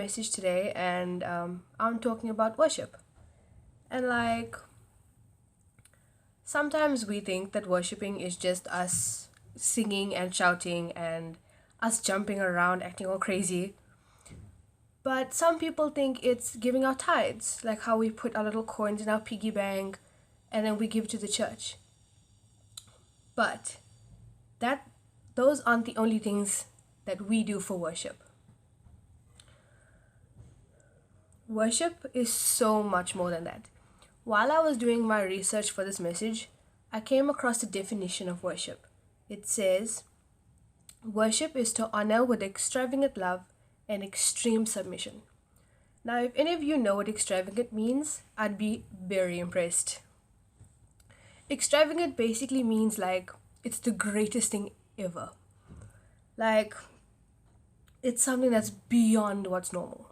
message today, and I'm talking about worship. And sometimes we think that worshiping is just us singing and shouting and us jumping around, acting all crazy. But some people think it's giving our tithes, like how we put our little coins in our piggy bank and then we give to the church. But that those aren't the only things that we do for worship. Worship is so much more than that. While I was doing my research for this message, I came across the definition of worship. It says, worship is to honor with extravagant love and extreme submission. Now, if any of you know what extravagant means, I'd be very impressed. Extravagant basically means it's the greatest thing ever. Like it's something that's beyond what's normal.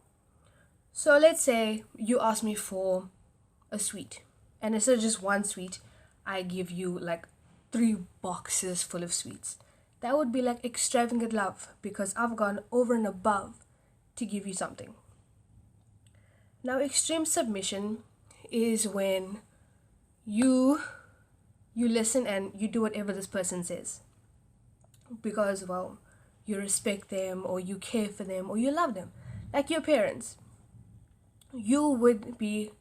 So let's say you ask me for a sweet, and instead of just one sweet, I give you like 3 boxes full of sweets. That would be like extravagant love because I've gone over and above to give you something. Now, extreme submission is when you listen and you do whatever this person says because, well, you respect them or you care for them or you love them. Like your parents, you would be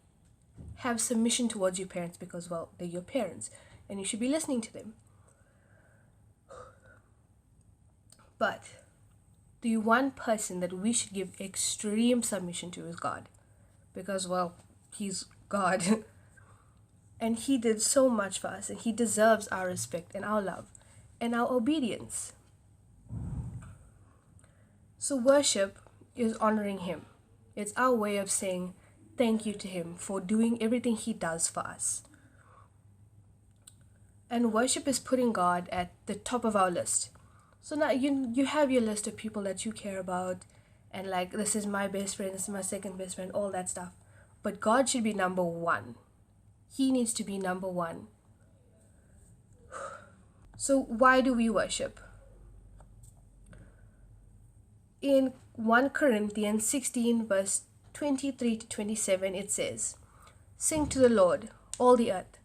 have submission towards your parents because, well, they're your parents and you should be listening to them. But the one person that we should give extreme submission to is God because, well, he's God. And he did so much for us and he deserves our respect and our love and our obedience. So worship is honoring him. It's our way of saying thank you to him for doing everything he does for us. And worship is putting God at the top of our list. So now you have your list of people that you care about and like this is my best friend, this is my second best friend, all that stuff. But God should be number one. He needs to be number one. So why do we worship? In 1 Corinthians 16 verse 23 to 27 it says, "Sing to the Lord, all the earth.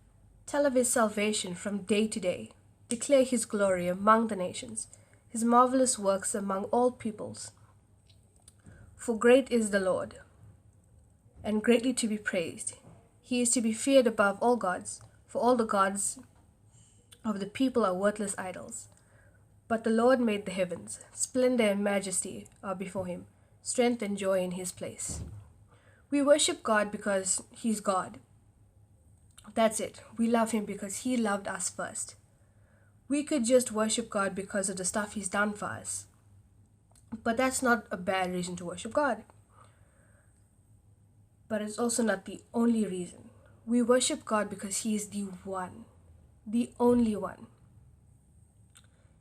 Tell of his salvation from day to day. Declare his glory among the nations, his marvelous works among all peoples. For great is the Lord, and greatly to be praised. He is to be feared above all gods, for all the gods of the people are worthless idols. But the Lord made the heavens. Splendor and majesty are before him, strength and joy in his place." We worship God because he's God. That's it. We love him because he loved us first. We could just worship God because of the stuff he's done for us. But that's not a bad reason to worship God. But it's also not the only reason. We worship God because he is the one, the only one.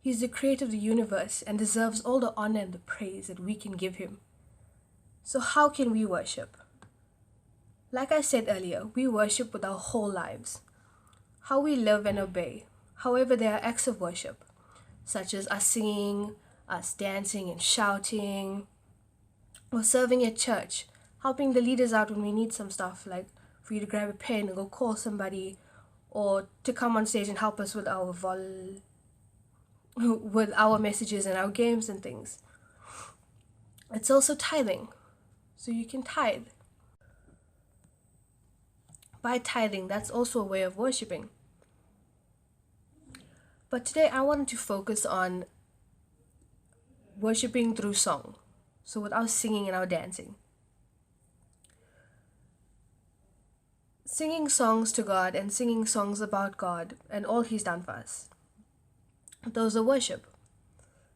He's the creator of the universe and deserves all the honor and the praise that we can give him. So how can we worship? Like I said earlier, we worship with our whole lives. How we live and obey. However, there are acts of worship, such as us singing, us dancing and shouting, or serving at church, helping the leaders out when we need some stuff, like for you to grab a pen and go call somebody, or to come on stage and help us with with our messages and our games and things. It's also tithing. So you can tithe. By tithing, that's also a way of worshiping. But today I wanted to focus on worshiping through song. So with our singing and our dancing. Singing songs to God and singing songs about God and all he's done for us. Those are worship.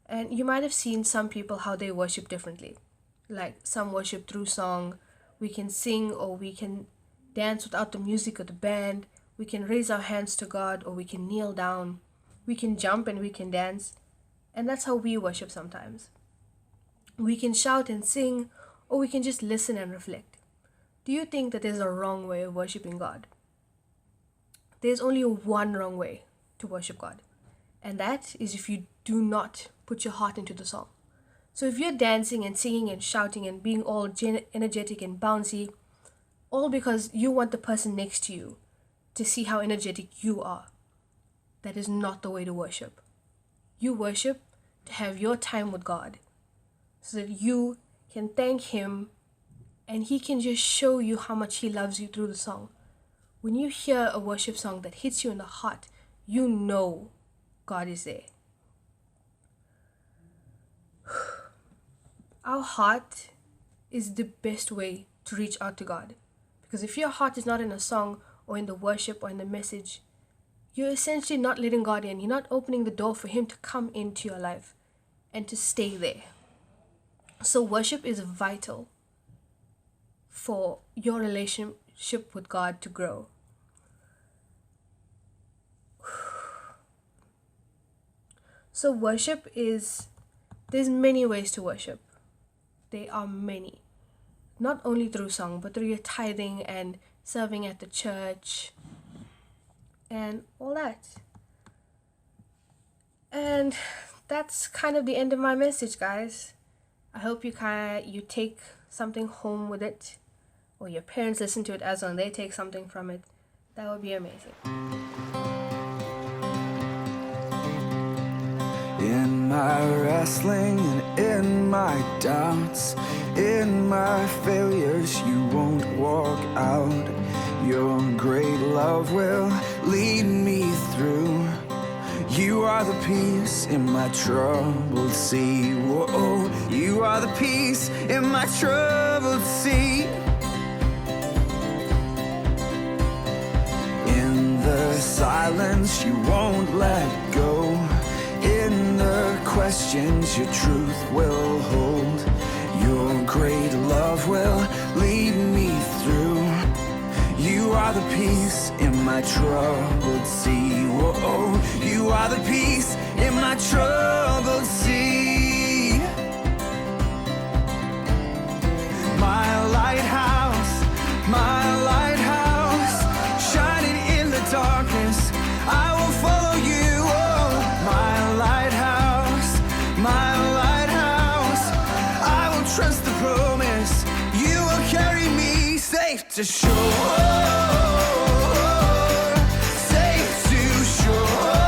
And you might have seen some people how they worship differently. Like some worship through song. We can sing or we can dance without the music of the band. We can raise our hands to God or we can kneel down. We can jump and we can dance. And that's how we worship sometimes. We can shout and sing or we can just listen and reflect. Do you think that there's a wrong way of worshiping God? There's only one wrong way to worship God. And that is if you do not put your heart into the song. So if you're dancing and singing and shouting and being all energetic and bouncy, all because you want the person next to you to see how energetic you are, that is not the way to worship. You worship to have your time with God so that you can thank Him and He can just show you how much He loves you through the song. When you hear a worship song that hits you in the heart, you know God is there. Our heart is the best way to reach out to God. Because if your heart is not in a song or in the worship or in the message, you're essentially not letting God in. You're not opening the door for Him to come into your life and to stay there. So worship is vital for your relationship with God to grow. So worship is, there's many ways to worship. There are many. Not only through song, but through your tithing and serving at the church and all that. And that's kind of the end of my message, guys. I hope you take something home with it, or your parents listen to it as well and they take something from it. That would be amazing. In my wrestling and in my doubts, in my failures, you won't walk out. Your great love will lead me through. You are the peace in my troubled sea. Whoa, you are the peace in my troubled sea. In the silence, you won't let go. In the questions, your truth will hold. Your great love will lead me through. You are the peace in my troubled sea. Whoa, you are the peace in my troubled sea. My lighthouse, shining in the darkness, I will follow you. Oh, my lighthouse, I will trust the promise. You will carry me safe to shore. Safe to shore.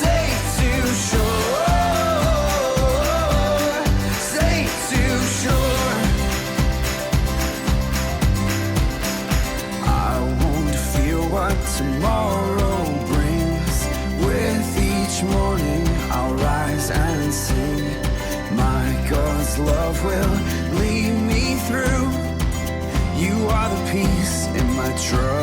Safe to shore. Safe to shore. I won't fear what tomorrow brings. With each morning I'll rise and sing. My God's love will lead me through. You are the peace in my trouble.